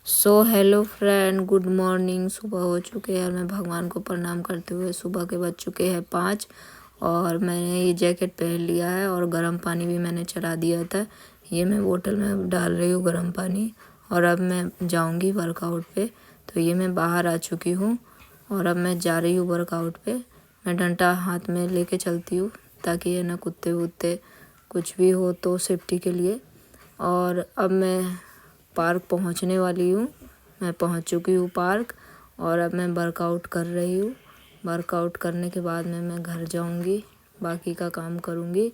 Hello friend, good morning. सुबह हो चुके हैं और मैं भगवान को प्रणाम करते हुए सुबह के बज चुके हैं 5 और मैंने ये जैकेट पहन लिया है और गर्म पानी भी मैंने चढ़ा दिया था। ये मैं बोतल में डाल रही हूँ गर्म पानी और अब मैं जाऊँगी वर्कआउट पे। तो ये मैं बाहर आ चुकी हूँ और अब मैं जा रही हूँ वर्कआउट पे। मैं डंडा हाथ में लेके चलती हूँ ताकि ये ना कुत्ते वुत्ते कुछ भी हो तो सेफ्टी के लिए। और अब मैं पार्क पहुंचने वाली हूँ। मैं पहुंच चुकी हूँ पार्क और अब मैं वर्कआउट कर रही हूँ। वर्कआउट करने के बाद में मैं घर जाऊँगी, बाकी का काम करूँगी।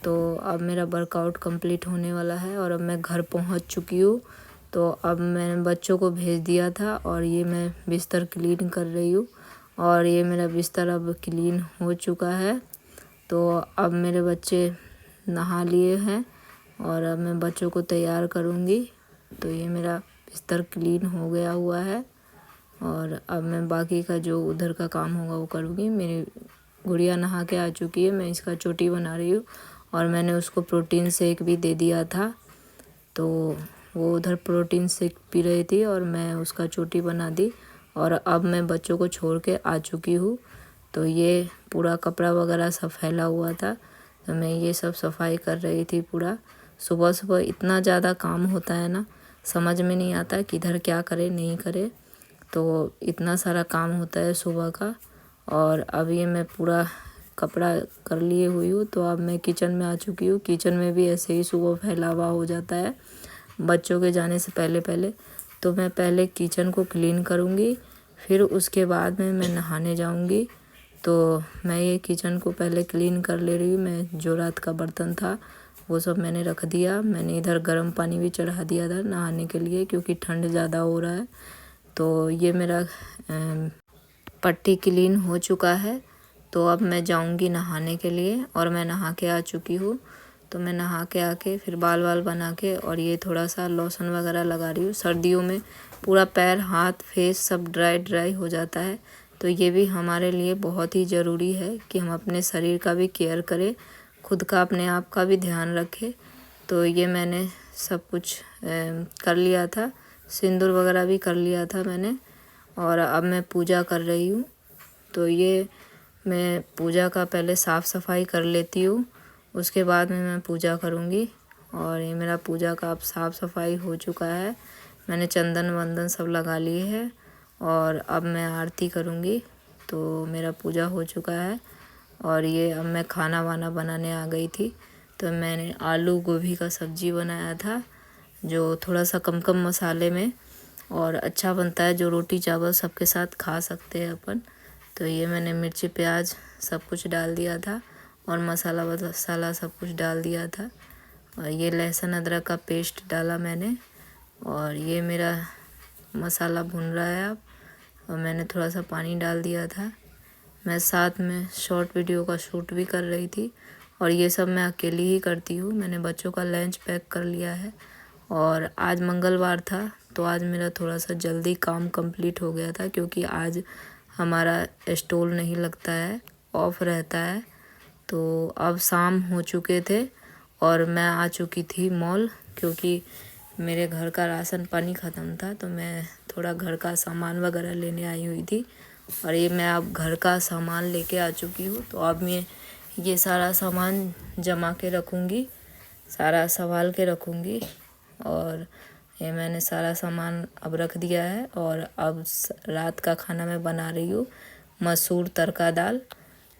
तो अब मेरा वर्कआउट कंप्लीट होने वाला है और अब मैं घर पहुंच चुकी हूँ। तो अब मैंने बच्चों को भेज दिया था और ये मैं बिस्तर क्लीन कर रही हूँ और ये मेरा बिस्तर अब क्लीन हो चुका है। तो अब मेरे बच्चे नहा लिए हैं और अब मैं बच्चों को तैयार करूँगी। तो ये मेरा बिस्तर क्लीन हो गया हुआ है और अब मैं बाकी का जो उधर का काम होगा वो करूँगी। मेरी गुड़िया नहा के आ चुकी है, मैं इसका चोटी बना रही हूँ और मैंने उसको प्रोटीन शेक भी दे दिया था। तो वो उधर प्रोटीन शेक पी रही थी और मैं उसका चोटी बना दी और अब मैं बच्चों को छोड़ के आ चुकी हूँ। तो ये पूरा कपड़ा वगैरह सब फैला हुआ था तो मैं ये सब सफाई कर रही थी पूरा। सुबह सुबह इतना ज़्यादा काम होता है ना, समझ में नहीं आता किधर क्या करे नहीं करे। तो इतना सारा काम होता है सुबह का। और अब ये मैं पूरा कपड़ा कर लिए हुई हूँ तो अब मैं किचन में आ चुकी हूँ। किचन में भी ऐसे ही सुबह फैलावा हो जाता है बच्चों के जाने से पहले पहले। तो मैं पहले किचन को क्लीन करूँगी, फिर उसके बाद में मैं नहाने जाऊँगी। तो मैं ये किचन को पहले क्लीन कर ले रही हूँ। मैं जो रात का बर्तन था वो सब मैंने रख दिया। मैंने इधर गर्म पानी भी चढ़ा दिया था नहाने के लिए क्योंकि ठंड ज़्यादा हो रहा है। तो ये मेरा पट्टी क्लीन हो चुका है। तो अब मैं जाऊंगी नहाने के लिए और मैं नहा के आ चुकी हूँ। तो मैं नहा के आके फिर बाल वाल बना के और ये थोड़ा सा लोशन वगैरह लगा रही हूँ। सर्दियों में पूरा पैर हाथ फेस सब ड्राई हो जाता है। तो ये भी हमारे लिए बहुत ही ज़रूरी है कि हम अपने शरीर का भी केयर करें, खुद का अपने आप का भी ध्यान रखें। तो ये मैंने सब कुछ कर लिया था, सिंदूर वगैरह भी कर लिया था मैंने और अब मैं पूजा कर रही हूँ। तो ये मैं पूजा का पहले साफ़ सफाई कर लेती हूँ, उसके बाद में मैं पूजा करूँगी। और ये मेरा पूजा का अब साफ़ सफाई हो चुका है। मैंने चंदन वंदन सब लगा लिए है और अब मैं आरती करूँगी। तो मेरा पूजा हो चुका है और ये अब मैं खाना वाना बनाने आ गई थी। तो मैंने आलू गोभी का सब्ज़ी बनाया था जो थोड़ा सा कम कम मसाले में और अच्छा बनता है, जो रोटी चावल सबके साथ खा सकते हैं अपन। तो ये मैंने मिर्ची प्याज सब कुछ डाल दिया था और मसाला वसाला सब कुछ डाल दिया था और ये लहसुन अदरक का पेस्ट डाला मैंने और ये मेरा मसाला भुन रहा है अब। और मैंने थोड़ा सा पानी डाल दिया था। मैं साथ में शॉर्ट वीडियो का शूट भी कर रही थी और ये सब मैं अकेली ही करती हूँ। मैंने बच्चों का लंच पैक कर लिया है और आज मंगलवार था तो आज मेरा थोड़ा सा जल्दी काम कंप्लीट हो गया था क्योंकि आज हमारा स्टॉल नहीं लगता है, ऑफ रहता है। तो अब शाम हो चुके थे और मैं आ चुकी थी मॉल क्योंकि मेरे घर का राशन पानी ख़त्म था। तो मैं थोड़ा घर का सामान वगैरह लेने आई हुई थी और ये मैं अब घर का सामान लेके आ चुकी हूँ। तो अब मैं ये सारा सामान जमा के रखूँगी, सारा संभाल के रखूँगी। और ये मैंने सारा सामान अब रख दिया है और अब रात का खाना मैं बना रही हूँ, मसूर तड़का दाल।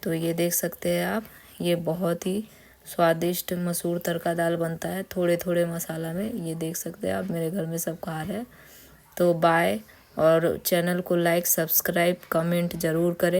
तो ये देख सकते हैं आप, ये बहुत ही स्वादिष्ट मसूर तड़का दाल बनता है थोड़े थोड़े मसाला में। ये देख सकते हैं आप, मेरे घर में सब खा रहे हैं। तो बाय, और चैनल को लाइक सब्सक्राइब कमेंट ज़रूर करें।